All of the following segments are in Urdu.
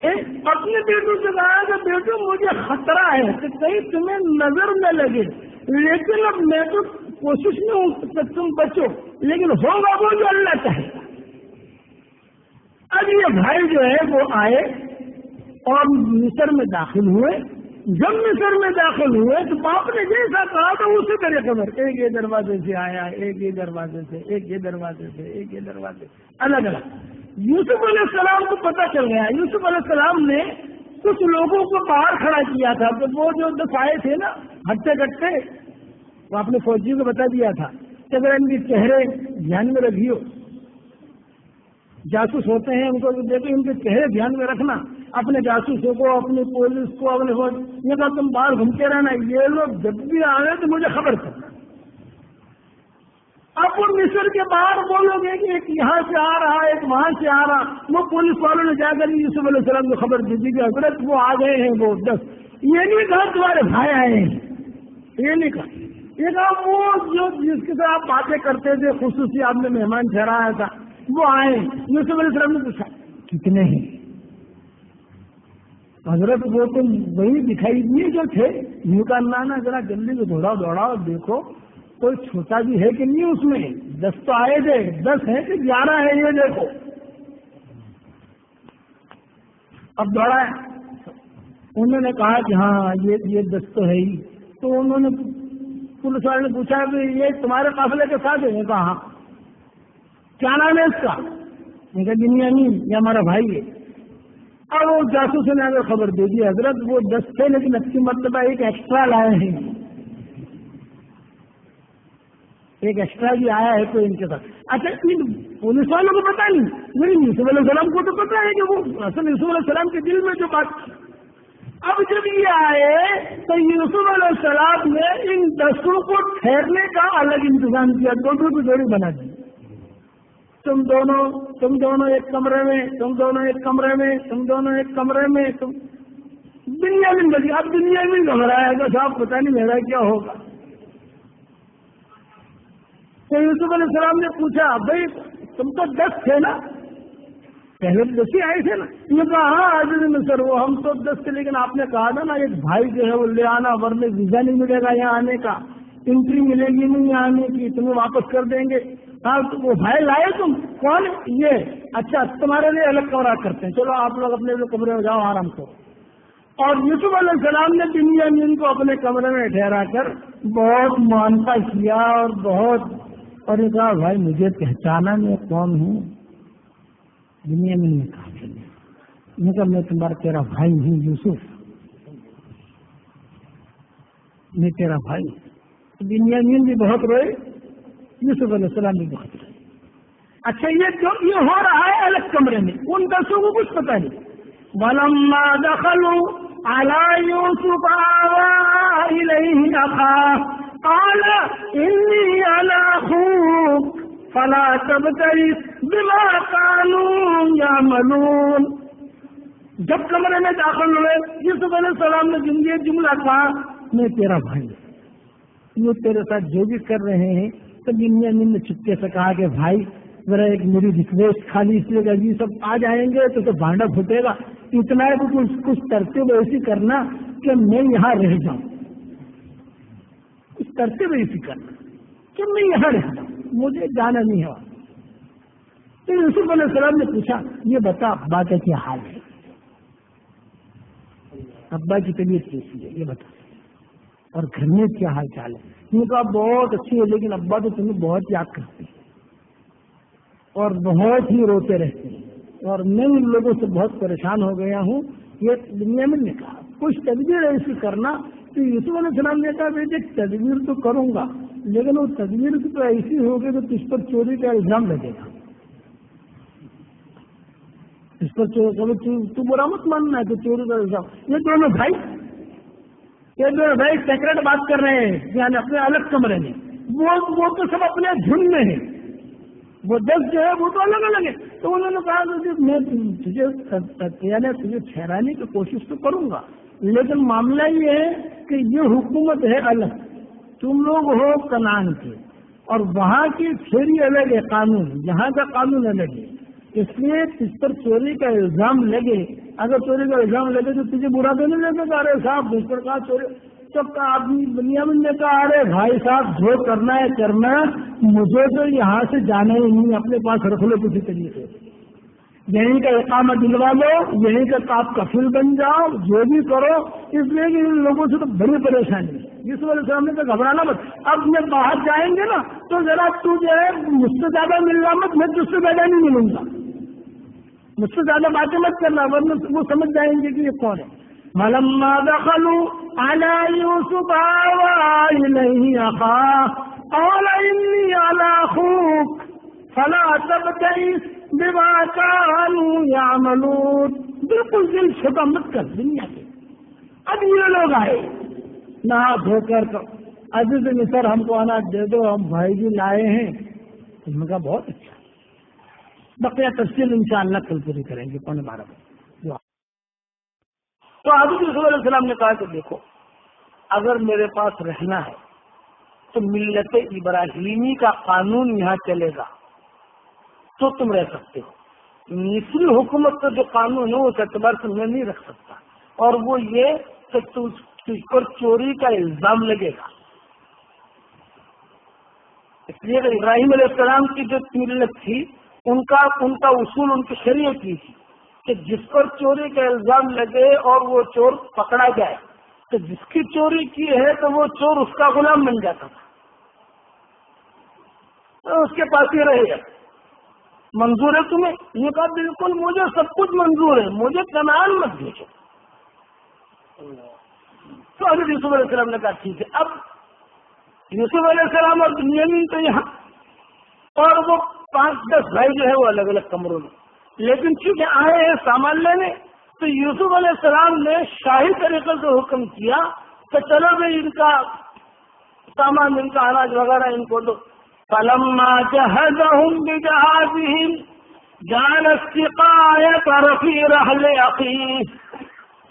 اپنے بیٹوں سے کہا کہ بیٹو مجھے خطرہ ہے کہ کہیں تمہیں نظر نہ لگے، لیکن اب میں تو کوشش میں ہوں کہ تم بچو، لیکن ہوگا وہ جو اللہ چاہے گا۔ اب یہ بھائی جو ہے وہ آئے اور مصر میں داخل ہوئے۔ جب مصر میں داخل ہوئے تو باپ نے جیسا کہا تھا اسی طریقے پر، ایک یہ دروازے سے آیا، ایک یہ دروازے سے، ایک یہ دروازے سے، ایک یہ دروازے سے، الگ الگ۔ یوسف علیہ السلام کو پتہ چل گیا۔ یوسف علیہ السلام نے کچھ لوگوں کو باہر کھڑا کیا تھا، تو وہ جو 10 آئے تھے نا ہٹتے کٹتے، وہ اپنے فوجیوں کو بتا دیا تھا کہ اگر ان کے چہرے دھیان میں رکھیو، جاسوس ہوتے ہیں ان کو دیکھو، ان کے چہرے دھیان میں رکھنا، اپنے جاسوسوں کو، اپنی پولیس کو، اپنے فوج، یہ کہا تم باہر گھومتے رہنا، یہ لوگ جب بھی آئے تو مجھے خبر کرنا۔ اب وہ مصر کے باہر بولو گے کہ ایک یہاں سے آ رہا، ایک وہاں سے آ رہا، وہ پولیس والوں نے جا کر یوسف علیہ السلام کو خبر دی تھی کہ حضرت وہ آ گئے ہیں، وہ 10۔ یہ نہیں کہا تمہارے بھائی آئے ہیں، یہ نہیں کہا، یہ کہا وہ جو جس کے ساتھ آپ باتیں کرتے تھے، خصوصی آپ نے مہمان ٹھہرایا تھا، وہ آئے۔ یوسف علیہ السلام نے پوچھا کتنے ہیں؟ حضرت وہ تو وہی دکھائی دیے جو تھے۔ یوں کا نانا ذرا جلدی سے دوڑا اور دیکھو کوئی چھوٹا بھی ہے کہ نہیں اس میں، 10 تو آئے تھے، 10 ہے کہ 11 ہے، یہ دیکھو۔ اب دوڑا ہے، انہوں نے کہا کہ ہاں یہ 10 تو ہے ہی۔ تو انہوں نے پولیس والے نے پوچھا کہ یہ تمہارے قافلے کے ساتھ ہے؟ کہا ہاں۔ کیا نام ہے اس کا؟ میں کہا بنیامین، یہ ہمارا بھائی ہے۔ اب وہ جاسوسوں نے اگر خبر دے دی حضرت وہ 10 تھے، لیکن اچھی مرتبہ ایک ایکسٹرا لائے ہیں، ایک ایکسٹرا بھی آیا ہے کوئی ان کے ساتھ۔ اچھا پولیس والوں کو پتا نہیں، لیکن یوسف علیہ السلام کو تو پتا ہے کہ وہ اصل یوسف علیہ السلام کے دل میں جو بات تھی۔ اب جب یہ آئے تو یوسف علیہ السلام نے ان 10 کو ٹھہرنے کا الگ انتظام کیا، دونوں کی جوڑی بنا دی۔ تم دونوں ایک کمرے میں، تم دونوں ایک کمرے میں، تم دونوں ایک کمرے میں، تم بنیامین بچی۔ اب بنیامین گھبرایا گا، صاحب پتہ نہیں میرا کیا ہوگا۔ تو یوسف علیہ السلام نے پوچھا بھائی تم تو 10 تھے نا، پہلے 10 ہی آئے تھے نا؟ یہ کہا ہاں عزیز مصر وہ ہم تو 10 تھے، لیکن آپ نے کہا تھا نا ایک بھائی جو ہے وہ لے آنا، ورنہ ویزا نہیں ملے گا یہاں آنے کا، انٹری ملے گی نہیں یہاں آنے کی، تمہیں واپس کر دیں گے۔ ہاں وہ بھائی لائے تم؟ کون؟ یہ۔ اچھا تمہارے لیے الگ کمرہ کرتے ہیں، چلو آپ لوگ اپنے کمرے میں جاؤ آرام کرو۔ اور یوسف علیہ السلام نے بنیامین کو اپنے کمرے میں ٹھہرا کر بہت معانقہ کیا اور اور یہ کہا بھائی مجھے پہچانا میں کون ہوں؟ بنیامین نے کہا میں کہا میں تیرا بھائی ہوں یوسف، میں تیرا بھائی۔ بنیامین بھی بہت روئے، یوسف علیہ السلام بھی بہت روئے۔ اچھا یہ ہو رہا ہے الگ کمرے میں، ان 10 کو کچھ پتہ نہیں۔ وَلَمَّا دَخَلُوا عَلَى يُوسُفَ آوَىٰ إِلَيْهِ أَخَاهُ قَالَ إِنِّي أَنَا أَخُوكَ فَلَا تَبْتَئِسْ بِمَا كَانُوا يَعْمَلُونَ۔ جب کمرے میں داخل ہوئے یوسف علیہ السلام نے یہ جملہ کہا میں تیرا بھائی، وہ تیرے ساتھ جو بھی کر رہے ہیں۔ تو بنیامین نے چپکے سے کہا کہ بھائی ذرا ایک میری ریکویسٹ خالی اس لیے کہ یہ سب آ جائیں گے تو بھانڈا پھوٹے گا، اتنا ہے کہ کچھ ترتیب ایسی کرنا کہ میں یہاں رہ جاؤں، کچھ ترتیب ایسی کرنا کہ میں یہاں رہ جاؤں، مجھے جانا نہیں ہے۔ تو یوسف علیہ السلام نے پوچھا یہ بتا ابا کا کیا حال ہے، ابا کی طبیعت کیسی ہے یہ بتا، اور گھر میں کیا حال چال ہے؟ یہ کہا بہت اچھی ہے، لیکن ابا تو تمہیں بہت یاد کرتے ہیں اور بہت ہی روتے رہتے ہیں، اور میں ان لوگوں سے بہت پریشان ہو گیا ہوں۔ یہ بنیامین نے کہا کچھ تدبیر ایسی کرنا۔ تو یوسف علیہ السلام نے کہا بیٹے تدبیر تو کروں گا، لیکن وہ تدبیر تو ایسی ہوگی کہ تجھ پر چوری کا الزام لگے گا، اس پر تو برا مت ماننا ہے کہ چوری کا الزام۔ یہ دونوں بھائی سیکرٹ بات کر رہے ہیں، یعنی اپنے الگ کمرے میں، وہ تو سب اپنے دھن میں ہے، وہ 10 جو ہے وہ تو الگ الگ ہے۔ تو انہوں نے کہا کہ میں تجھے ٹھہرانے کی کوشش تو کروں گا، لیکن معاملہ یہ ہے کہ یہ حکومت ہے الگ، تم لوگ ہو کنعان کے، اور وہاں کی تھیوری الگ ہے، قانون یہاں کا قانون الگ ہے، اس لیے اس پر چوری کا الزام لگے اگر چوری کا الزام لگے تو تجھے برا تو نہیں لگے گا؟ ارے صاحب اس پر کہا چوری سب کا آدمی بنیامین نے کہا ارے بھائی صاحب جو کرنا ہے کرنا، مجھے تو یہاں سے جانا ہی نہیں، اپنے پاس رکھ لو کسی طریقے سے، یہیں کا اقامہ دلوا لو، یہیں کا آپ کفیل بن جاؤ، جو بھی کرو، اس لیے کہ ان لوگوں سے تو بڑی پریشانی ہے۔ یوسف علیہ السلام نے کہا گھبرانا مت، اب میں باہر جائیں گے نا تو ذرا تو جو ہے مجھ سے زیادہ ملنا مت، میں تجھ سے زیادہ نہیں ملوں گا، مجھ سے زیادہ باتیں مت کرنا ورنہ وہ سمجھ جائیں گے کہ یہ کون ہے۔ فلما دخلوا على يوسف آوى إليه أخاه قال إني على أخوك فلا تبتئس بما كانوا يعملون۔ بالکل دل چھوٹا مت کر دنیا کے، اب یہ لوگ آئے نہا دھو کر عزیز مصر ہم کو اناج دے دو، ہم بھائی جی لائے ہیں۔ انہوں نے کہا بہت اچھا، بقیہ تفصیل انشاءاللہ کل پوری کریں گے 12:15 بجے۔ تو حضرت یوسف علیہ السلام نے کہا کہ دیکھو اگر میرے پاس رہنا ہے تو ملت ابراہیمی کا قانون یہاں چلے گا تو تم رہ سکتے ہو، مصری حکومت کا جو قانون ہے اس اعتبار سے میں نہیں رکھ سکتا، اور وہ یہ کہ تجھ پر چوری کا الزام لگے گا۔ اس لیے کہ ابراہیم علیہ السلام کی جو ملت تھی ان کا اصول، ان کی شریعت کی تھی کہ جس پر چوری کا الزام لگے اور وہ چور پکڑا جائے تو جس کی چوری کی ہے تو وہ چور اس کا غلام بن جاتا تھا، تو اس کے پاس ہی رہے گا۔ منظور ہے تمہیں؟ یہ کہا بالکل مجھے سب کچھ منظور ہے، مجھے کنعان مت بھیجو۔ تو حضرت یوسف علیہ السلام نے کہا ٹھیک ہے۔ اب یوسف علیہ السلام اور بنیامین تو یہاں، اور وہ 5-10 بھائی جو ہے وہ الگ الگ کمروں میں، لیکن چونکہ آئے ہیں سامان لینے تو یوسف علیہ السلام نے شاہی طریقے سے حکم کیا کہ چلو بھائی ان کا سامان، ان کا اناج وغیرہ ان کو دو۔ فلما جهزهم بجهازهم جعل السقاية في رحل أخيه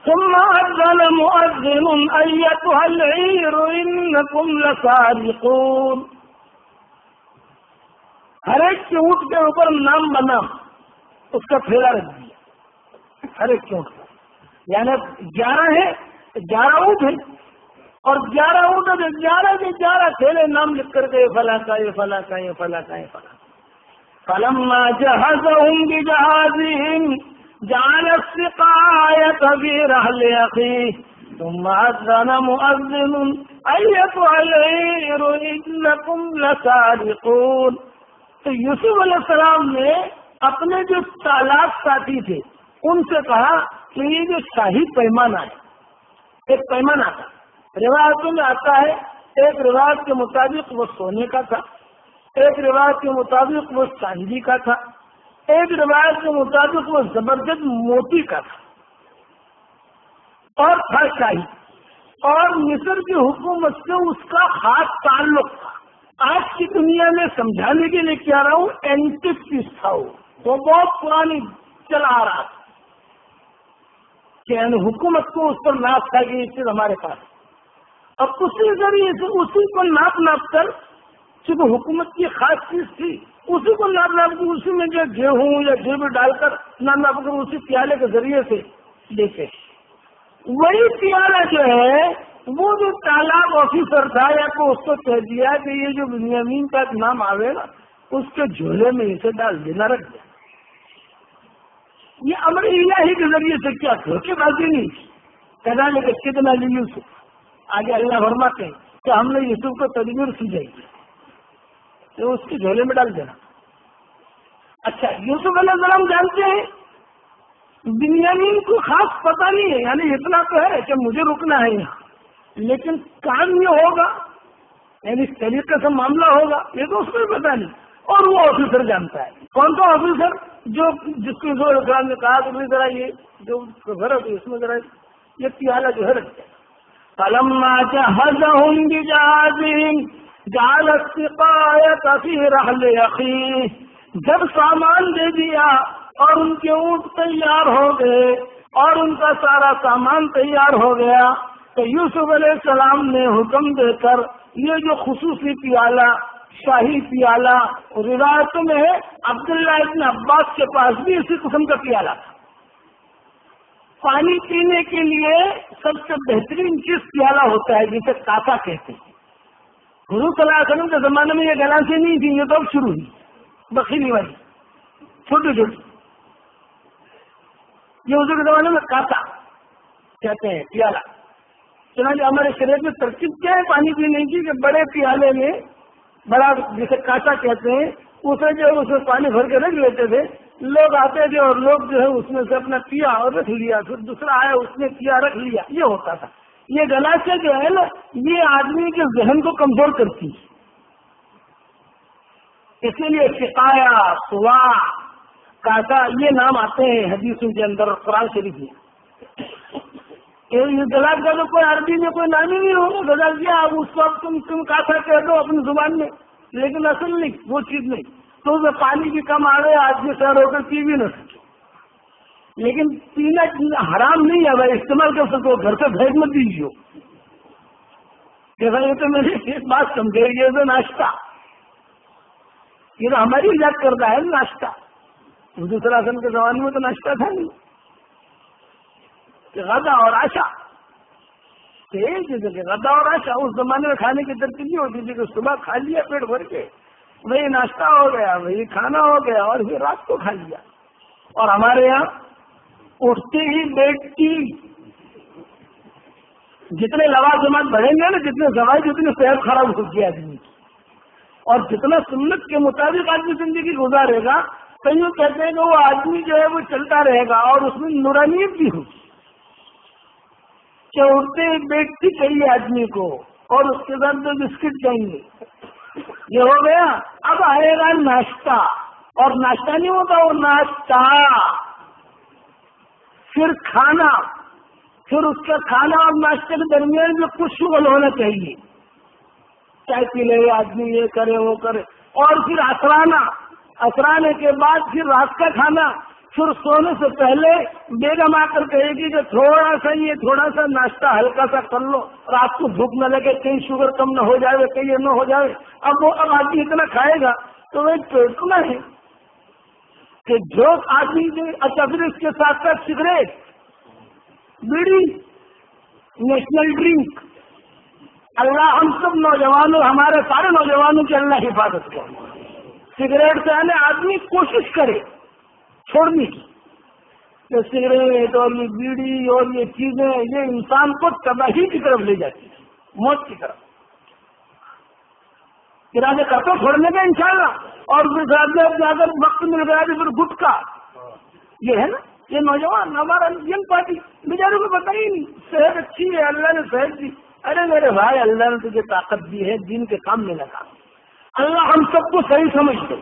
ثم أذن مؤذن أيتها العير إنكم لسارقون۔ ہر ایک کے اونٹ کے اوپر نام بنا اس کا تھیلا رکھ دیا، ہر ایک اونٹ کا، یعنی 11 ہے 11 اونٹ ہے، اور 11 اونٹ 11 کے 11 تھیلے نام لکھ کر کے فلاں کا یہ فلاں کا یہ فلاں کا یہ فلاں۔ فلما جهزهم بجهازهم جعل السقاية في رحل أخيه ثم أذن مؤذن أيتها العير إنكم لسارقون۔ تو یوسف علیہ السلام نے اپنے جو تالاق ساتھی تھے ان سے کہا کہ یہ جو شاہی پیمانہ ہے، ایک پیمانہ تھا، روایتوں میں آتا ہے ایک روایت کے مطابق وہ سونے کا تھا، ایک روایت کے مطابق وہ چاندی کا تھا، ایک روایت کے مطابق وہ زبردست موتی کا تھا، اور تھا شاہی، اور مصر کی حکومت سے اس کا خاص تعلق تھا۔ آج کی دنیا میں سمجھانے کے لیے کیا رہا ہوں، اینٹک پیس تھا، وہ بہت پرانی چل آ رہا تھا کہ حکومت کو اس پر ناپ تھا کہ یہ چیز ہمارے پاس، اور اسی ذریعے سے اسی کو ناپ کر، چونکہ حکومت کی خاص چیز تھی، اسی کو ناپ کر اسی میں جو گیہوں یا جو بھی ڈال کر ناپ کر اسی پیالے کے ذریعے سے دیتے۔ وہی پیالہ جو ہے وہ جو تالاب آفیسر تھا یا کو اس کو کہہ دیا کہ یہ جو بنیامین کا نام آوے گا اس کے جھولے میں اسے ڈال دینا، رکھ دیا۔ یہ امر الہی کے ذریعے سے کیا دھوکے بازی نہیں تھی۔ کہنا لے کتنا لی یوسف، آگے اللہ فرماتے ہیں کہ ہم نے یوسف کو تدبیر سمجھائی تو اس کے جھولے میں ڈال دینا۔ اچھا، یوسف علیہ السلام جانتے ہیں بنیامین کو خاص پتہ نہیں ہے، یعنی اتنا تو ہے کہ مجھے رکنا ہے یہاں، لیکن کام یہ ہوگا یعنی اس طریقے سے معاملہ ہوگا یہ تو اس کو پتا نہیں، اور وہ آفیسر جانتا ہے۔ کون سا آفیسر؟ جو جس کو یوسف علیہ السلام نے کہا کہ ذرا یہ جو گھر ہے اس میں ذرا یہ پیالہ جو ہے رکھ دیں۔ فلما جهزهم بجهازهم جعل السقاية في رحل أخيه، جب سامان دے دیا اور ان کے اونٹ تیار ہو گئے اور ان کا سارا سامان تیار ہو گیا تو یوسف علیہ السلام نے حکم دے کر یہ جو خصوصی پیالہ، شاہی پیالہ، روایتوں میں ہے عبداللہ ابن عباس کے پاس بھی اسی قسم کا پیالہ تھا، پانی پینے کے لیے سب سے بہترین چیز پیالہ ہوتا ہے جسے کاسا کہتے ہیں. حضور صلی اللہ علیہ وسلم کے زمانے میں یہ گلاسیں نہیں تھی، یہ تو اب شروع ہوئی بخیری والی چھوٹی چھوٹی. یہ حضور کے زمانے میں کاسا کہتے ہیں پیالہ. چنانچہ ہمارے شریعت میں ترکیب کیا ہے پانی پینے کی کہ بڑے پیالے میں بڑا جسے کاسا کہتے ہیں اسے جو اس میں پانی بھر کے رکھ لیتے تھے. لوگ آتے تھے اور لوگ جو ہے اس میں سے اپنا پیا اور رکھ لیا، پھر دوسرا آیا اس نے پیا رکھ لیا. یہ ہوتا تھا. یہ گلاسیں جو ہے نا یہ آدمی کے ذہن کو کمزور کرتی ہے. اس لیے سقایا، سوا، کاسا یہ نام آتے ہیں حدیثوں کے اندر، قرآن شریف میں. یہ گلاس کا تو کوئی عربی میں کوئی نام ہی نہیں ہوگا. گلا کیا اب اس وقت تم کاسا کہہ دو اپنی زبان میں، لیکن اصل نہیں وہ چیز نہیں. تو اس میں پانی کی کم آ رہے آدمی سیر ہو کر پی بھی نہ سکے. لیکن پینا حرام نہیں ہے بھائی، استعمال کر سکو، گھر سے بھیج مت دیجیے. کہ بھائی یہ تو میں نے ایک بات سمجھے، یہ تو ناشتہ، یہ تو ہماری ایجاد کرتا ہے ناشتہ. حضور صلی اللہ علیہ وسلم کے زمانے میں تو ناشتہ تھا نہیں کہ غدا اور عشاء. جیسے کہ غدا اور عشاء اس زمانے میں کھانے کی ترتیب نہیں ہوتی تھی کہ صبح کھا لیا پیٹ بھر کے، وہی ناشتہ ہو گیا، وہی کھانا ہو گیا، اور پھر رات کو کھا لیا. اور ہمارے یہاں اٹھتے ہی بیٹھ کی جتنے لوازمات بڑھیں گے نا، جتنے زوائد اتنی صحت خراب ہوگی آدمی کی. اور جتنا سنت کے مطابق آدمی زندگی گزارے گا، کئی کہتے ہیں کہ وہ آدمی جو ہے وہ چلتا رہے گا اور اس میں نورانیت بھی ہوگی. کہ اٹھتے ہی بیٹھتی چاہیے آدمی کو، اور اس کے ساتھ جو بسکٹ چاہیے. یہ ہو گیا. اب آئے گا ناشتہ، اور ناشتہ نہیں ہوتا وہ ناشتہ، پھر کھانا. پھر اس کا کھانا اور ناشتے کے درمیان جو کچھ شغل ہونا چاہیے، چائے پی لے آدمی، یہ کرے وہ کرے. اور پھر اثرانے کے بعد پھر رات کا کھانا. پھر سونے سے پہلے بیگم آ کر کہے گی کہ تھوڑا سا ناشتہ ہلکا سا کر لو، رات کو بھوک نہ لگے، کہیں شوگر کم نہ ہو جائے، کہیں یہ نہ ہو جائے. اب آدمی اتنا کھائے گا تو وہ پیٹنا ہے کہ جو آدمی سے. اچھا پھر اس کے ساتھ ساتھ سگریٹ، بیڑی، نیشنل ڈرنک. اللہ ہم سب نوجوانوں، ہمارے سارے نوجوانوں کی اللہ حفاظت کرے. سگریٹ سے آنے آدمی کوشش کرے چھوڑنے کی. کہ سگریٹ اور یہ بیڑی اور یہ چیزیں یہ انسان کو تباہی کی طرف لے جاتی ہے، موت کی طرف. ارادے کرتا چھوڑنے کا انشاءاللہ. اور پھر ساتھ میں اگر وقت مل گیا تو پھر گٹکا. یہ ہے نا یہ نوجوان ہمارا ینگ پارٹی بیچاروں کو پتہ ہی نہیں. صحت اچھی ہے، اللہ نے صحت دی. ارے میرے بھائی اللہ نے تجھے طاقت دی ہے، دین کے کام میں لگا. اللہ ہم سب کو صحیح سمجھتے.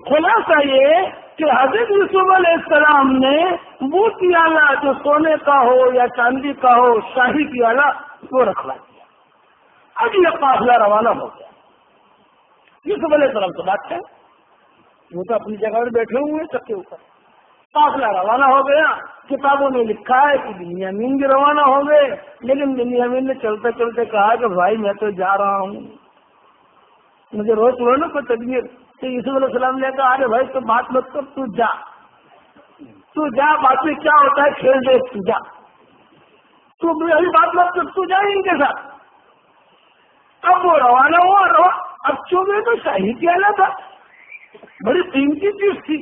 خلاصہ یہ کہ حضرت یوسف علیہ السلام نے وہ پیالہ جو سونے کا ہو یا چاندی کا ہو، شاہی پیالہ، وہ رکھوا دیا. اب یہ قافلہ روانہ ہو گیا. یوسف علیہ السلام تو بات ہے، وہ تو اپنی جگہ میں بیٹھے ہوئے سب کے اوپر. قافلہ روانہ ہو گیا. کتابوں میں لکھا ہے کہ بنیامین بھی روانہ ہو گئے، لیکن بنیامین نے چلتے چلتے کہا کہ بھائی میں تو جا رہا ہوں، مجھے روک لو نا کوئی تدبیر. تو یوسف علیہ السلام نے کہا ارے بھائی تو بات مت کر، تو جا بات میں کیا ہوتا ہے، کھیل دیکھ، تو جا، تو بات مت کر، تو جا ان کے ساتھ. اب وہ روانہ ہوا. اب چوبے تو شاہی پیالہ تھا، بڑی قیمتی چیز تھی.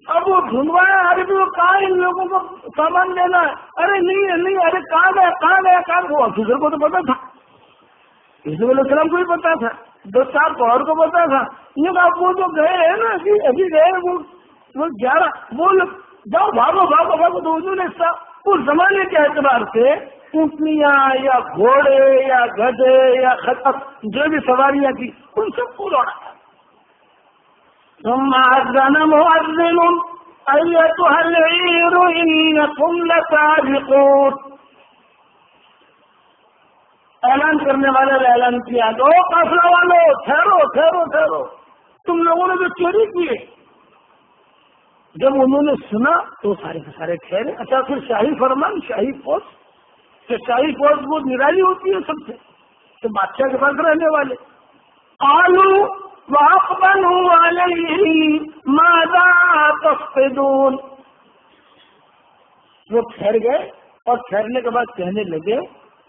اب وہ ڈھونڈوایا، ارے بھی وہ کہاں ان لوگوں کو سامان لینا ہے، ارے نہیں، ارے کہاں گیا. وہ افسر کو تو پتا تھا، یوسف علیہ السلام کو بھی پتا تھا، 2-4 اور کو پتا تھا. یہ آپ وہ جو گئے ہیں نا ابھی گئے وہ 11 وہ لوگ جاؤ بھاگو. تو انہوں نے اس زمانے کے اعتبار سے اونٹنیاں یا گھوڑے یا گدھے یا خطر جو بھی سواریاں تھی ان سب کو لوٹا تھا. ثم أذن مؤذن أيتها العير إنكم لسابقون. اعلان کرنے والے نے اعلان کیا، دو قافلہ والو ٹھہرو، تم لوگوں نے جو چوری کیے. جب انہوں نے سنا تو سارے کے سارے ٹھہرے. اچھا پھر شاہی فرمان، شاہی فوج، کہ شاہی فوج بہت نرالی ہوتی ہے سب سے، تو بادشاہ کے پاس رہنے والے. قالوا وَأَقْبَلُوا عَلَيْهِ مَاذَا تفقدون. وہ ٹھہر گئے اور ٹھہرنے کے بعد کہنے لگے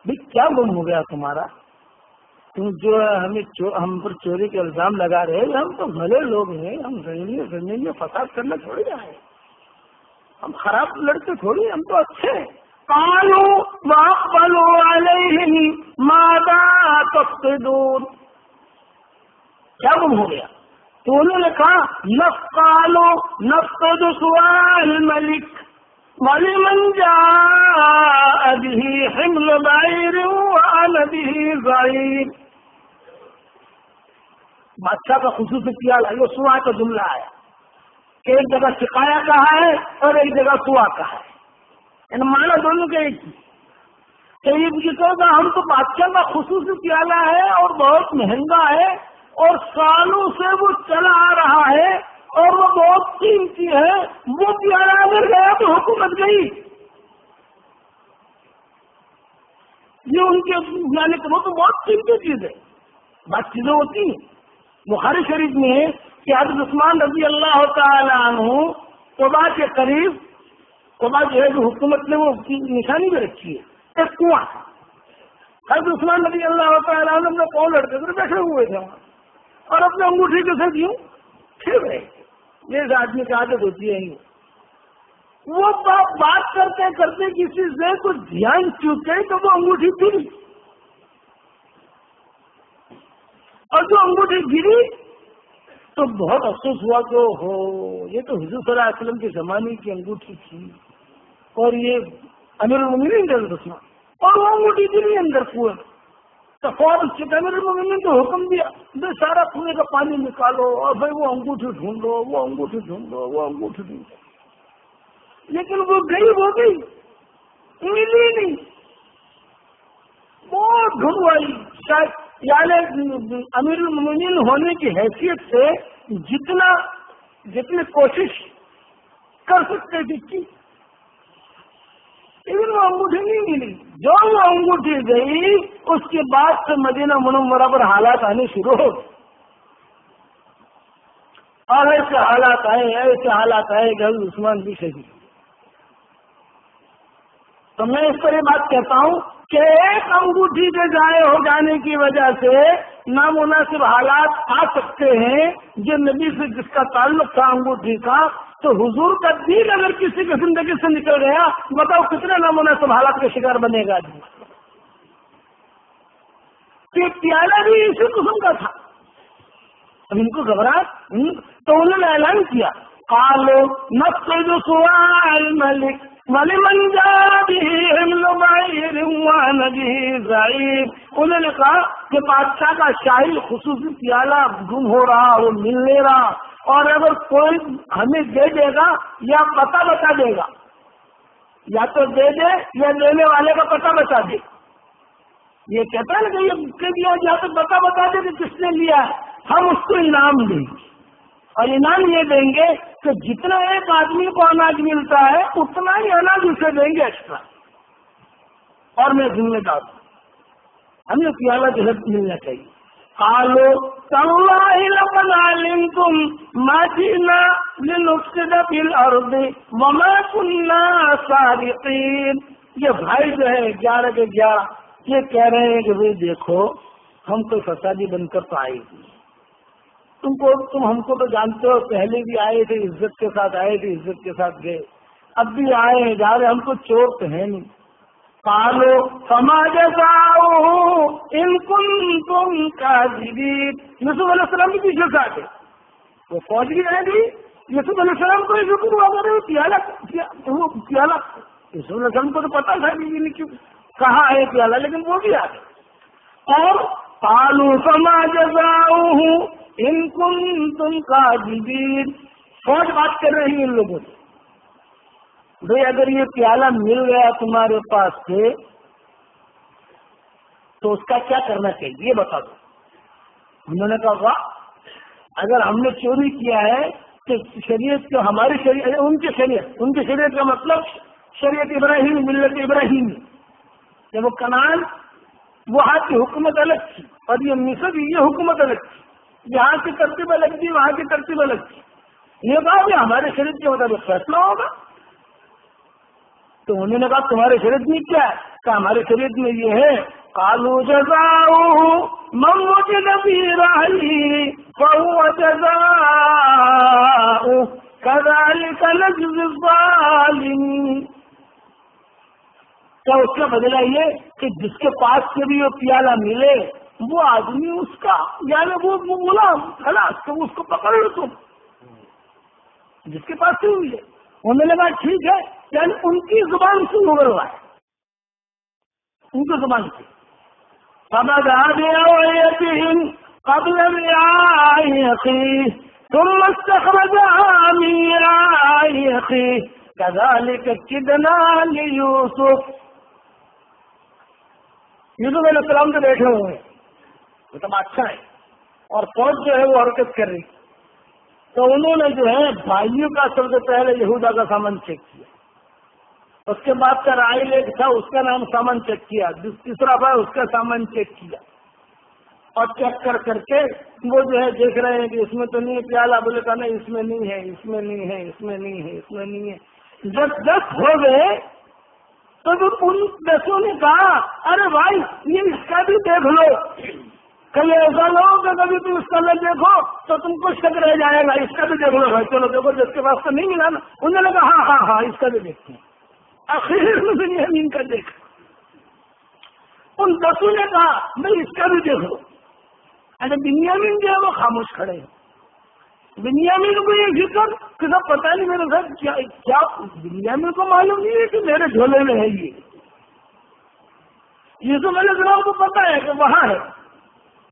بھی کیا گم ہو گیا تمہارا؟ تم جو ہم پر چوری کے الزام لگا رہے ہیں، ہم تو بھلے لوگ ہیں، ہم زمین میں فساد کرنا تھوڑی آئے، ہم خراب لڑکے تھوڑی، ہم تو اچھے ہیں. قالوا واقبلوا علیہم ماذا تفقدون. کیا گم ہو گیا؟ تو انہوں نے کہا نفقد سؤال الملک ولمن جاء به حمل بعیر وأنا به ضعیر. بادشاہ کا خصوصی خیال ہے، یہ سوا کا جملہ ہے کہ ایک جگہ سقایا کہا ہے اور ایک جگہ سوا کہا ہے، یعنی معنی دونوں کے ایک ہی. طیب جی کہے گا ہم تو بادشاہ کا خصوصی پیالہ ہے اور بہت مہنگا ہے اور سالوں سے وہ چلا آ رہا ہے اور وہ بہت قیمتی ہے، وہ پیالہ اگر گیا تو حکومت گئی. یہ ان کے جانے کے وہ تو بہت قیمتی چیز ہے. بات چیزیں ہوتی ہیں. بخاری شریف میں ہے کہ حضرت عثمان رضی اللہ تعالی عنہ قباء کے قریب، قباء جو ہے جو حکومت نے وہ نشانی بھی رکھی ہے، ایک کنواں. حضرت عثمان رضی اللہ تعالی عنہ اپنے پاؤں لڑتے تھے، بیٹھے ہوئے تھے وہاں اور اپنے انگوٹھی کے ساتھ یوں پھر رہے. جیسے آدمی کی عادت ہوتی ہے وہ بات کرتے کرتے کسی سے کچھ دھیان چوکے تو وہ انگوٹھی پھری، اور جو انگوٹھی گری تو بہت افسوس ہوا کہ ہو یہ تو حضور صلی اللہ علیہ وسلم کے زمانے کی انگوٹھی تھی اور یہ امیر المومنین حضرت عثمان، اور وہ انگوٹھی گری اندر کنویں میں. تو فوراً امیر المومنین کو حکم دیا بھائی سارا کنویں کا پانی نکالو اور بھائی وہ انگوٹھی ڈھونڈو، وہ انگوٹھی ڈھونڈو، وہ انگوٹھی ڈھونڈو. لیکن وہ گئی ملی نہیں. بہت ڈھونڈوائی، شاید یعنی امیر المومنین ہونے کی حیثیت سے جتنی کوشش کر سکتے تھی لیکن وہ انگوٹھی نہیں ملی. جو وہ انگوٹھی گئی اس کے بعد سے مدینہ منورہ پر حالات آنے شروع ہو گئے، اور ایسے حالات آئے کہ حضرت عثمان بھی شہید. تو میں اس پر یہ بات کہتا ہوں کہ ایک انگوٹھی کے ضائع ہو جانے کی وجہ سے نامناسب حالات آ سکتے ہیں. جو نبی سے جس کا تعلق تھا انگوٹھی کا، تو حضور کا دین اگر کسی کی زندگی سے نکل گیا بتاؤ کتنے نامناسب حالات کا شکار بنے گا. کہ پیالہ بھی اسی قسم کا تھا. اب ان کو گھبراہٹ تو انہوں نے اعلان کیا قالوا نفقد سؤال الملک ولمن جاء به حمل بعیر وأنا به ضعیر. انہوں نے کہا کہ بادشاہ کا شاہی خصوصی پیالہ گم ہو رہا، وہ مل نہیں رہا، اور اگر کوئی ہمیں دے دے گا یا پتہ بتا دے گا، یا تو دے دے یا لینے والے کا پتہ بتا دے. یہ کہتا ہے نا کہ یہ کہہ دیا یا تو پتہ بتا دے کہ کس نے لیا ہے، ہم اس کو انعام دیں گے. اور انعام یہ دیں گے کہ جتنا ایک آدمی کو اناج ملتا ہے اتنا ہی اناج اسے دیں گے ایکسٹرا، اور میں ذمہ دار ہوں، ہمیں پیالہ جو ہے ملنا چاہیے. قالوا تاللہ لقد علمتم ما جئنا لنفسد فی الارض وما كنا سارقین. یہ بھائی جو ہے 11 کے 11 یہ کہہ رہے ہیں کہ بھائی دیکھو ہم کوئی فسادی بن کر تو آئے گی، تم ہم کو تو جانتے ہو، پہلے بھی آئے تھے عزت کے ساتھ آئے تھے، عزت کے ساتھ گئے، اب بھی آئے ہیں جا رہے، ہم کو چور تو ہے نہیں. قالوا فما جزاؤه ان كنتم كاذبين. یوسف علیہ السلام بھی پیچھے سے آتے، وہ فوج بھی رہ گئی. یوسف علیہ السلام کو یہ ذکر ہوا کرے پیالہ یوسف علیہ السلام کو تو پتا تھا کہ کہاں ہے پیالہ، لیکن وہ بھی آ گئے. اور قالوا فما جزاؤه ان کنتم کاذبین. فوج بات کر رہی ہے ان لوگوں سے، بھئی اگر یہ پیالہ مل گیا تمہارے پاس سے تو اس کا کیا کرنا چاہیے یہ بتا دو. انہوں نے کہا واہ، اگر ہم نے چوری کیا ہے تو شریعت کو، ہماری شریعت، ان کی شریعت کا مطلب شریعت ابراہیم، ملت ابراہیم. جب وہ کنعان وہاں کی حکومت الگ تھی اور یہ مصر یہ حکومت الگ تھی، یہاں کی ترتیب الگ تھی، وہاں کی ترتیب الگ تھی. یہ کہا کہ ہمارے شریعت کے مطابق فیصلہ ہوگا. تو انہوں نے کہا تمہارے شریعت میں کیا ہے؟ کہ ہمارے شریعت میں یہ ہے قالوا جزاؤه من وجد في رحله فهو جزاؤه كذلك نجزي الظالمين. کیا اس کا بدلہ یہ کہ جس کے پاس سے بھی وہ پیالہ ملے وہ آدمی اس کا یعنی وہ غلام خلاص تو اس کو پکڑ لو تم جس کے پاس سے ملے. انہوں نے کہا ٹھیک ہے یعنی ان کی زبان سے ہوا ہے ان کی زبان سے. فبدأ بأوعيتهم قبل رعاء أخيه ثم استخرجها من رعاء أخيه كذلك كدنا ليوسف. یوسف علیہ السلام تو بیٹھے ہوئے ہیں وہ تماشا ہے اور فوج جو ہے وہ حرکت کر رہی. تو انہوں نے جو ہے بھائیوں کا سب سے پہلے یہودا کا سامان چیک کیا. اس کے بعد کا رائل ایک تھا اس کا نام سامان چیک کیا. تیسرا بھائی اس کا سامان چیک کیا اور چیک کر کے وہ جو ہے دیکھ رہے ہیں کہ اس میں تو نہیں ہے پیالہ. بولے کہا نہیں اس میں نہیں ہے اس میں نہیں ہے اس میں نہیں ہے اس میں نہیں ہے. جب 10 ہو گئے تو ان 10 نے کہا ارے بھائی یہ اس کا بھی دیکھ لو. کبھی ایسا نہ ہو کہ کبھی تم اس کا نہ دیکھو تو تم کو شک رہ جائے گا. اس کا بھی دیکھ لو بھائی. چلو دیکھو جس کے پاس تو نہیں ملا نا. انہوں نے کہا ہاں اس کا بھی دیکھتے ہیں. آخر میں بنیامین کا دیکھا. ان 10 نے کہا بھائی اس کا بھی دیکھ لو. اچھا بنیامین جو ہے وہ خاموش کھڑے ہیں. بنیامین کو یہ فکر کہ سب پتا نہیں میرے ساتھ کیا بنیامین کو معلوم نہیں ہے کہ میرے جھولے میں ہے یہ تو میرے السلام کو پتا ہے کہ وہاں ہے.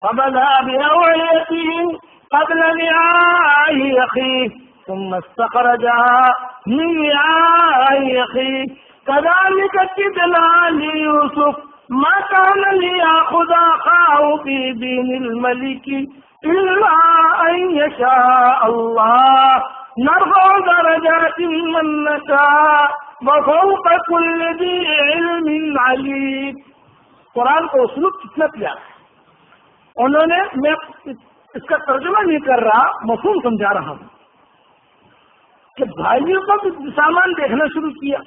فبدأ بأوعيتهم قبل رعاء أخيه ثم استخرجها من رعاء أخيه كذلك كدنا ليوسف ما كان ليأخذ أخاه في دين الملك إلا أن يشاء الله نرفع درجات من نشاء وفوق كل ذي علم عليم. قرآن کا اسلوب کتنا پیارا ہے. انہوں نے میں اس کا ترجمہ نہیں کر رہا مفہوم سمجھا رہا ہوں کہ بھائیوں کا بھی سامان دیکھنا شروع کیا.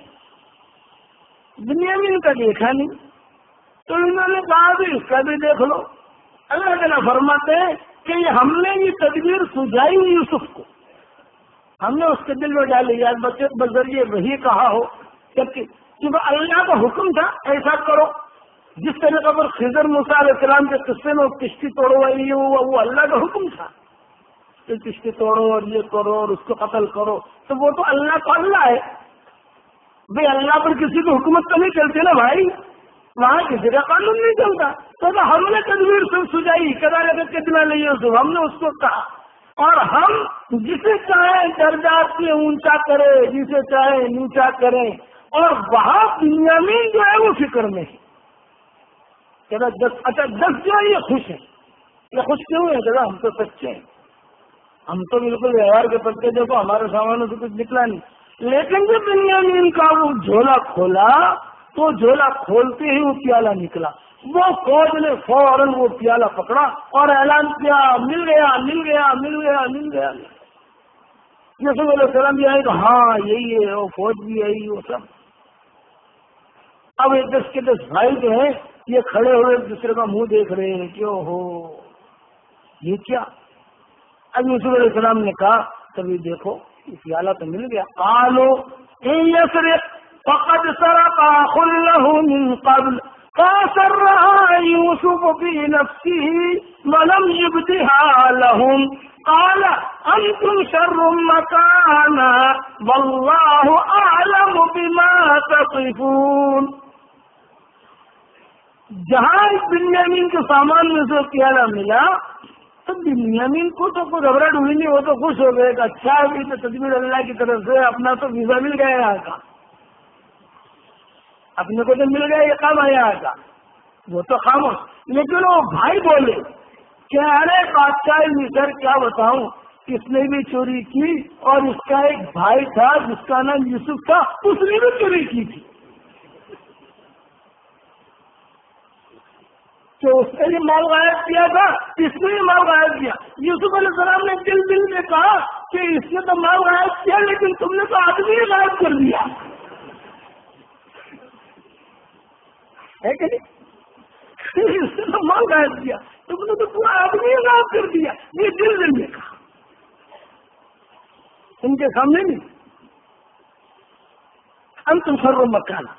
بنیامین کا دیکھا نہیں تو انہوں نے کہا بھی اس کا بھی دیکھ لو. اللہ تعالیٰ فرماتے ہیں کہ ہم نے یہ تدبیر سجائی یوسف کو. ہم نے اس کے دل میں ڈالی یاد بچے بذریعے وہی کہا ہو کہ اللہ کا حکم تھا ایسا کرو. جس طریقے پر خضر موسیٰ علیہ السلام کے قصے میں کشتی توڑوائی ہوا وہ اللہ کا حکم تھا کہ کشتی توڑو اور یہ کرو اور اس کو قتل کرو. تو وہ تو اللہ کا اللہ ہے بھائی. اللہ پر کسی کی حکومت تو نہیں چلتی نا بھائی. وہاں کسی کا قانون نہیں چلتا. تو ہم نے تدبیر سے سجائی کدا لگے کتنا نہیں ہم نے اس کو کہا اور ہم جسے چاہیں درجات سے اونچا کرے جسے چاہیں نیچا کریں. اور وہاں بنیامین جو ہے وہ فکر میں ہے. اچھا 10 جو ہے یہ خوش ہیں. یہ خوش کیوں ہے کہ ہم تو سچے ہیں. ہم تو بالکل ویوہار کے پتے دیکھو ہمارے سامانوں سے کچھ نکلا نہیں. لیکن جب بنیامین کا وہ جھولا کھولا تو جھولا کھولتے ہی وہ پیالہ نکلا. وہ فوج نے فوراً وہ پیالہ پکڑا اور اعلان کیا مل گیا مل گیا مل گیا مل گیا. یوسف علیہ السلام بھی آئے کہ ہاں یہی ہے. وہ فوج بھی آئی وہ سب. اب 10 کے 10 بھائی جو ہیں یہ کھڑے ہوئے ایک دوسرے کا منہ دیکھ رہے ہیں کہ ہو یہ کیا. اب یوسف علیہ السلام نے کہا کبھی دیکھو یہ پیالہ تو مل گیا. قالوا ان يسرق فقد سرق اخ له من قبل فأسرها يوسف في نفسه ولم يبدها لهم قال انتم شر مكانا والله اعلم بما تصفون. جہاں بنیامین کے سامان میں سے پیالہ ملا تو بنیامین کو تو کوئی گھبراہٹ ہوئی نہیں. وہ تو خوش ہو گئے کہ اچھا ابھی تو تدبیر اللہ کی طرف سے اپنا تو ویزا مل گیا یہاں کا. اپنے کو تو مل گیا یہ کام ہے یہاں کا. وہ تو خاموش. لیکن وہ بھائی بولے کہ ارے بادشاہ مصر کیا بتاؤں اس نے بھی چوری کی اور اس کا ایک بھائی تھا جس کا نام یوسف تھا اس نے بھی چوری کی تھی. کہ اس نے یہ مال غائب کیا تھا، اس نے یہ مال غائب کیا. یوسف علیہ السلام نے دل میں کہا کہ اس نے تو مال غائب کیا لیکن تم نے تو آدمی ہی غائب کر دیا ہے کہ نہیں؟ اس نے تو مال غائب کیا، تم نے تو پورا آدمی ہی غائب کر دیا. یہ دل میں کہا، ان کے سامنے نہیں. انتم شر مکانا.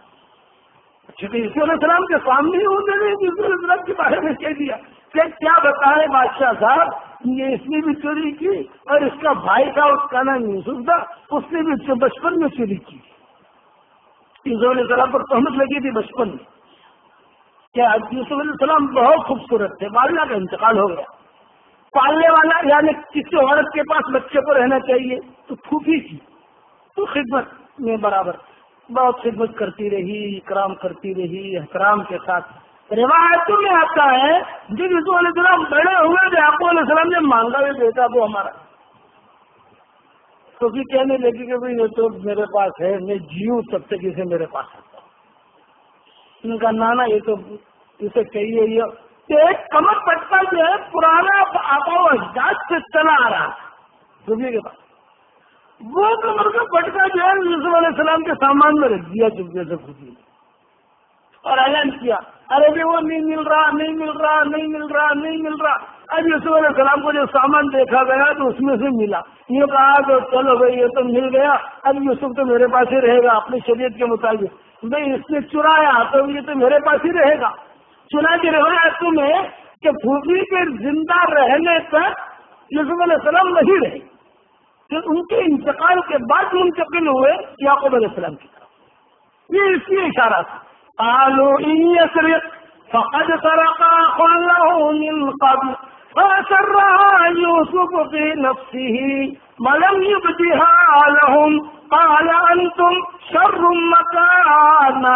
یوسف علیہ السلام کے سامنے ہی ہوتے ہیں. یوسف علیہ السلام کے بارے میں کہہ دیا کہ کیا بتائے بادشاہ صاحب، یہ اس نے بھی چوری کی اور اس کا بھائی تھا، اس کا نام یوسف تھا، اس نے بھی بچپن میں چوری کی. یوسف علیہ السلام پر تہمت لگی تھی بچپن میں. کیا یوسف علیہ السلام بہت خوبصورت تھے، والدہ کا انتقال ہو گیا. پالنے والا یعنی کسی عورت کے پاس بچے کو رہنا چاہیے تو پھوپھی کی تو خدمت میں برابر بہت خدمت کرتی رہی، اکرام کرتی رہی، احترام کے ساتھ. روایتوں میں آتا ہے جب یوسف علیہ السلام بڑے ہوئے تو یعقوب علیہ السلام نے مانگا یہ بیٹا وہ ہمارا، تو پھر کہنے لگی کہ بھائی یہ تو میرے پاس ہے، میں جیوں تب تک اسے میرے پاس آتا ہوں. ان کا نانا یہ تو اسے چاہیے یہ کہ ایک کمر پٹا جو ہے پرانا آبا و اجداد سے چلا آ رہا تھا کے پاس، وہ کمر کا پٹکا جو ہے یوسف علیہ السلام کے سامان میں رکھ دیا چپکے سے خود ہی، اور اعلان کیا ارے بھی وہ نہیں مل رہا نہیں مل رہا نہیں مل رہا نہیں مل رہا. اب یوسف علیہ السلام کو جو سامان دیکھا گیا تو اس میں سے ملا. یہ کہا کہ چلو بھائی یہ تو مل گیا، اب یوسف تو میرے پاس ہی رہے گا اپنی شریعت کے مطابق. بھائی اس نے چرایا تو یہ تو میرے پاس ہی رہے گا. چنا کے روایتوں میں کہ پھوپھی کے زندہ رہنے تک یوسف علیہ السلام نہیں رہے، پھر ان کے انتقال کے بعد منتقل ہوئے یعقوب علیہ السلام کی طرف. یہ اس لیے اشارہ تھا. قالوا ان يسرق فقد سرق اخ له من قبل فأسرها يوسف في نفسه ولم يبدها لهم قال انتم شر مكانا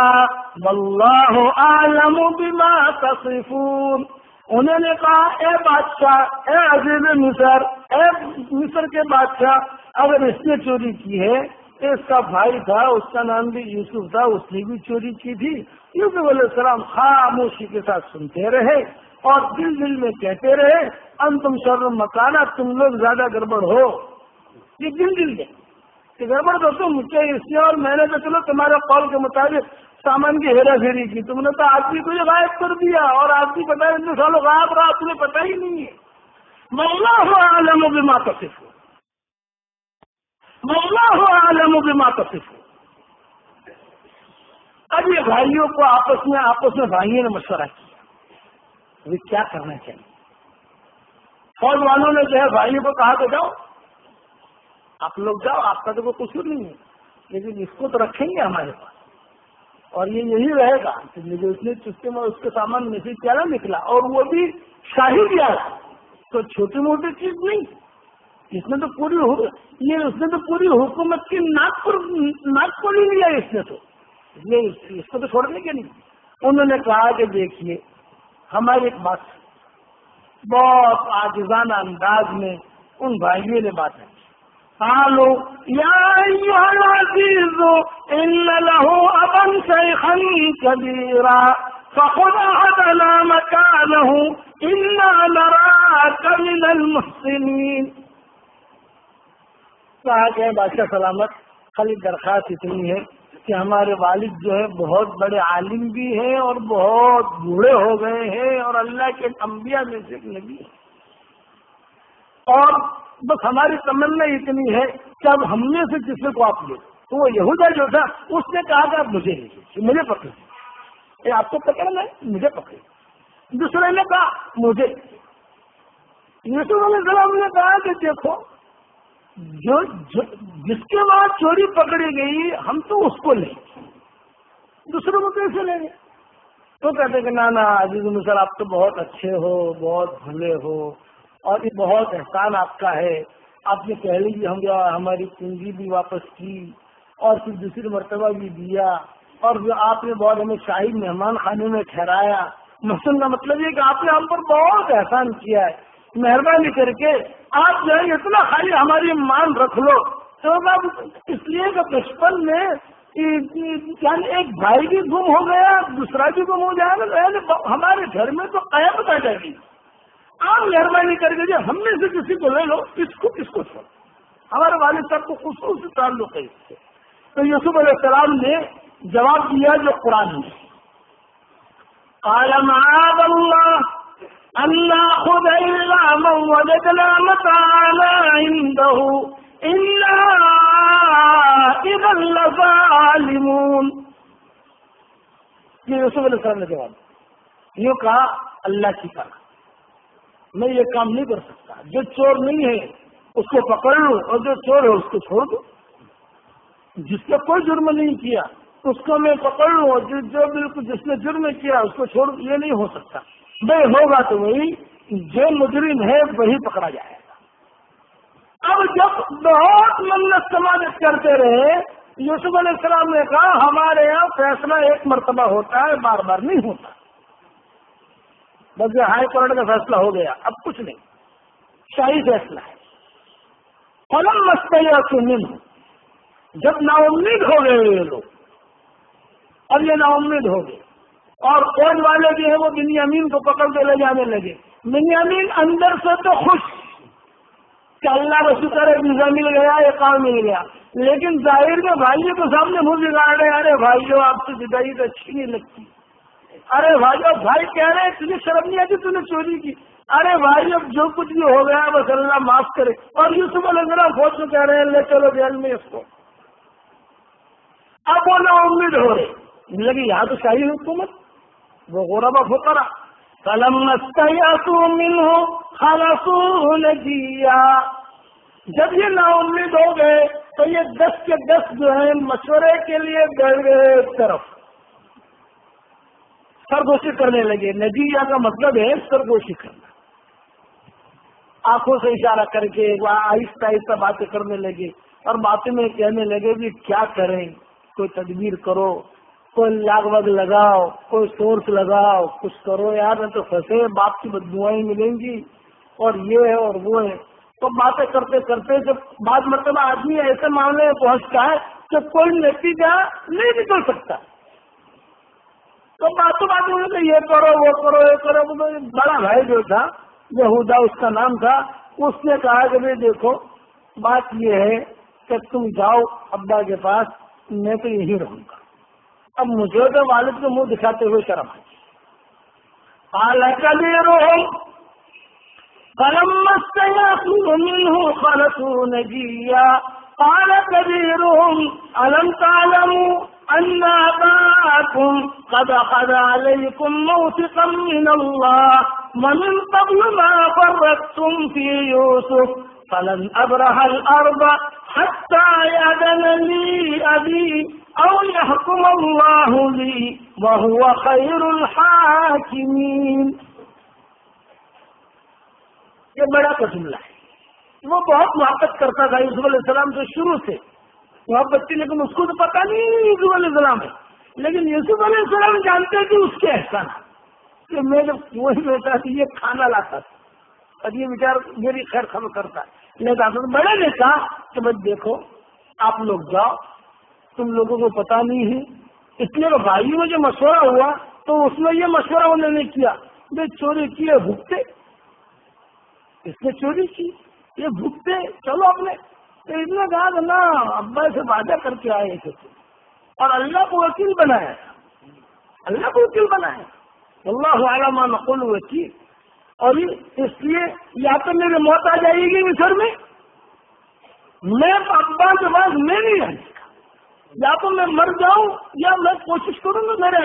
والله اعلم بما تصفون. انہوں نے کہا اے بادشاہ، اے عزیز مصر، اے مصر کے بادشاہ، اگر اس نے چوری کی ہے تو اس کا بھائی تھا، اس کا نام بھی یوسف تھا، اس نے بھی چوری کی تھی. یوسف علیہ السلام خاموشی کے ساتھ سنتے رہے اور دل میں کہتے رہے انتم شر مکانا، تم لوگ زیادہ گڑبڑ ہو. یہ دل میں کہ گڑبڑ تو تم کہ اس نے، اور میں نے تو چلو تمہارے قول کے مطابق سامان کی ہیرا پھیری کی، تم نے تو آدمی کو یہ غائب کر دیا اور آدمی پتا ہے اتنے سالوں غائب رہا تمہیں پتا ہی نہیں ہے. واللہ اعلم بما تصفون، واللہ اعلم بما تصفون. اب یہ بھائیوں کو آپس میں بھائیوں نے مشورہ کیا ابھی کیا کرنا چاہیے. فوج والوں نے جو ہے بھائیوں کو کہا کہ جاؤ آپ لوگ جاؤ، آپ کا تو کوئی قصور نہیں ہے، لیکن اس کو تو رکھیں گے ہمارے پاس اور یہ یہی رہے گا. اس نے چستے میں اس کے سامان میں سے پیالہ نکلا اور وہ بھی شاہی پیالہ، تو چھوٹی موٹی چیز نہیں. اس نے تو پوری حکومت کی ناک پر ہی لیا اس نے، تو اس کو تو چھوڑنے کے نہیں. انہوں نے کہا کہ دیکھیے ہماری ایک بات، بہت عاجزانہ انداز میں ان بھائیوں نے بات ہے. قالوا یا ایھا العزیز ان له ابا شیخا کبیرا فخذ احدنا مکانه انا نراک من المحسنین. کہا کہ بادشاہ سلامت، خالی درخواست اتنی ہے کہ ہمارے والد جو ہے بہت بڑے عالم بھی ہیں اور بہت بوڑھے ہو گئے ہیں اور اللہ کے انبیاء میں سے ایک نبی ہے، اور بس ہماری تمنا اتنی ہے کہ اب ہم میں سے کسی کو آپ لے. تو وہ یہودا جو تھا اس نے کہا کہ آپ مجھے لیجیے، مجھے پکڑے، آپ کو پکڑنا ہے مجھے پکڑے. دوسرے نے کہا مجھے. یوسف علیہ السلام نے کہا کہ دیکھو جس کے بعد چوری پکڑی گئی ہم تو اس کو لیں، دوسروں کو کیسے لیں گے. تو کہتے کہ نا عزیز مصر آپ تو بہت اچھے ہو، بہت بھلے ہو اور یہ بہت احسان آپ کا ہے. آپ نے پہلے بھی ہماری پونجی بھی واپس کی اور پھر دوسری مرتبہ بھی دیا اور آپ نے بہت ہمیں شاہی مہمان خانے میں ٹھہرایا. محسن کا مطلب یہ کہ آپ نے ہم پر بہت احسان کیا ہے، مہربانی کر کے آپ جو ہے اتنا خالی ہماری مان رکھ لو. تو اس لیے کہ بچپن میں یعنی ایک بھائی بھی گم ہو گیا دوسرا بھی گم ہو جائے گا، ہمارے گھر میں تو قیامت آ جائے گی۔ آپ مہربانی کر کے ہم میں سے کسی کو لے لو، اس کو چھوڑو۔ ہمارے والد صاحب کو خصوصی تعلق ہے اس سے۔ تو یوسف علیہ السلام نے جواب دیا جو قرآن میں، قال معاذ اللہ ان ناخذ الا من وجدنا متاعنا عنده انا اذا لظالمون۔ یہ یوسف علیہ السلام نے جواب یوں کہا، اللہ کی طرح میں یہ کام نہیں کر سکتا، جو چور نہیں ہے اس کو پکڑ لوں اور جو چور ہے اس کو چھوڑ دوں، جس نے کوئی جرم نہیں کیا اس کو میں پکڑ لوں اور جو بالکل جس نے جرم کیا اس کو چھوڑ دوں، یہ نہیں ہو سکتا۔ بھائی ہوگا تو وہی، جو مجرم ہے وہی پکڑا جائے گا۔ اب جب بہت منت سماجت کرتے رہے، یوسف علیہ السلام نے کہا ہمارے یہاں فیصلہ ایک مرتبہ ہوتا ہے، بار بار نہیں ہوتا، بس یہ ہائی کورٹ کا فیصلہ ہو گیا، اب کچھ نہیں، شاہی فیصلہ ہے۔ فلم مستیا سنن، جب نا امید ہو گئے یہ لوگ، اب یہ نا امید ہو گئے، اور فوج والے جو ہیں وہ بنیامین کو پکڑ کے لے جانے لگے۔ بنیامین اندر سے تو خوش کہ اللہ کا شکر ہے ویزا مل گیا، یہ کام مل گیا، لیکن ظاہر میں بھائیوں کے سامنے منہ بگاڑ رہے، ارے بھائیو آپ سے جدائی تو اچھی نہیں لگتی، ارے بھائیو، بھائی کہہ رہے تجھے شرم نہیں آتی تو نے چوری کی، ارے بھائی اب جو کچھ بھی ہو گیا بس اللہ معاف کرے۔ اور یوسف علیہ السلام فوج میں کہہ رہے ہیں لے چلو جیل میں اس کو۔ اب وہ نا امید ہو رہے لگی، یہاں تو شاہی حکومت، وہ غربا فقرا فلما استيئسوا منه خلصوا نجيا، جب یہ نا امید ہو گئے تو یہ 10 کے 10 جو ہیں مشورے کے لیے بیٹھ گئے ایک طرف، سرگوشی کرنے لگے۔ نجیہ کا مطلب ہے سرگوشی کرنا، آنکھوں سے اشارہ کر کے آہستہ آہستہ باتیں کرنے لگے، اور باتیں میں کہنے لگے بھی کیا کریں، کوئی تدبیر کرو، کوئی لاگ وگ لگاؤ، کوئی سورس لگاؤ، کچھ کرو یار، تو پھنسے، باپ کی بددعائیں ملیں گی، اور یہ ہے اور وہ ہے۔ تو باتیں کرتے کرتے جب بعض مرتبہ آدمی ایسے معاملے میں پہنچتا ہے کہ کوئی نتیجہ نہیں نکل سکتا، تو باتوں میں یہ کرو وہ کرو یہ کرو۔ بڑا بھائی جو تھا یہودا اس کا نام تھا، اس نے کہا کہ بھائی دیکھو بات یہ ہے کہ تم جاؤ ابا کے پاس، میں تو یہی رہوں گا۔ اب مجھے تو والد کو منہ دکھاتے ہوئے شرم آئی۔ فلما استيئسوا منه خلصوا نجيا قال كبيرهم ألم تعلموا أن أباكم قد أخذ عليكم موثقا من الله ومن قبل ما فرطتم في يوسف فلن أبرح الأرض حتى يأذن لي أبي أو يحكم الله لي وهو خير الحاكمين۔ یہ بڑا کا جملہ ہے، وہ بہت محبت کرتا تھا یوسف علیہ السلام سے شروع سے محبت تھی، لیکن اس کو تو پتا نہیں یوسف علیہ السلام ہے، لیکن یوسف علیہ السلام جانتے کہ اس کے احسانات، کہ میں جب وہی بیٹا تھی یہ کھانا لاتا تھا اور یہ بیچار میری خیر خبر کرتا ہے، لیکن بڑے نے کہا کہ بھائی دیکھو آپ لوگ جاؤ، تم لوگوں کو پتا نہیں ہے، اس لیے بھائیوں میں جو مشورہ ہوا تو اس میں یہ مشورہ انہوں نے کیا بھائی چوری کی ہے بھگتے، اس نے چوری کی یہ بھگتے، چلو اپنے تو اس نے کہا کہ نا ابا سے وعدہ کر کے آئے تھے اور اللہ کو وکیل بنایا، اللہ کو وکیل بنایا، اللہ علی ما نقول وکیل۔ اور اس لیے یا تو میری موت آ جائے گی مصر میں ابا کے بعد میں نہیں رہنے کا، یا تو میں مر جاؤں یا میں کوشش کروں گا میرے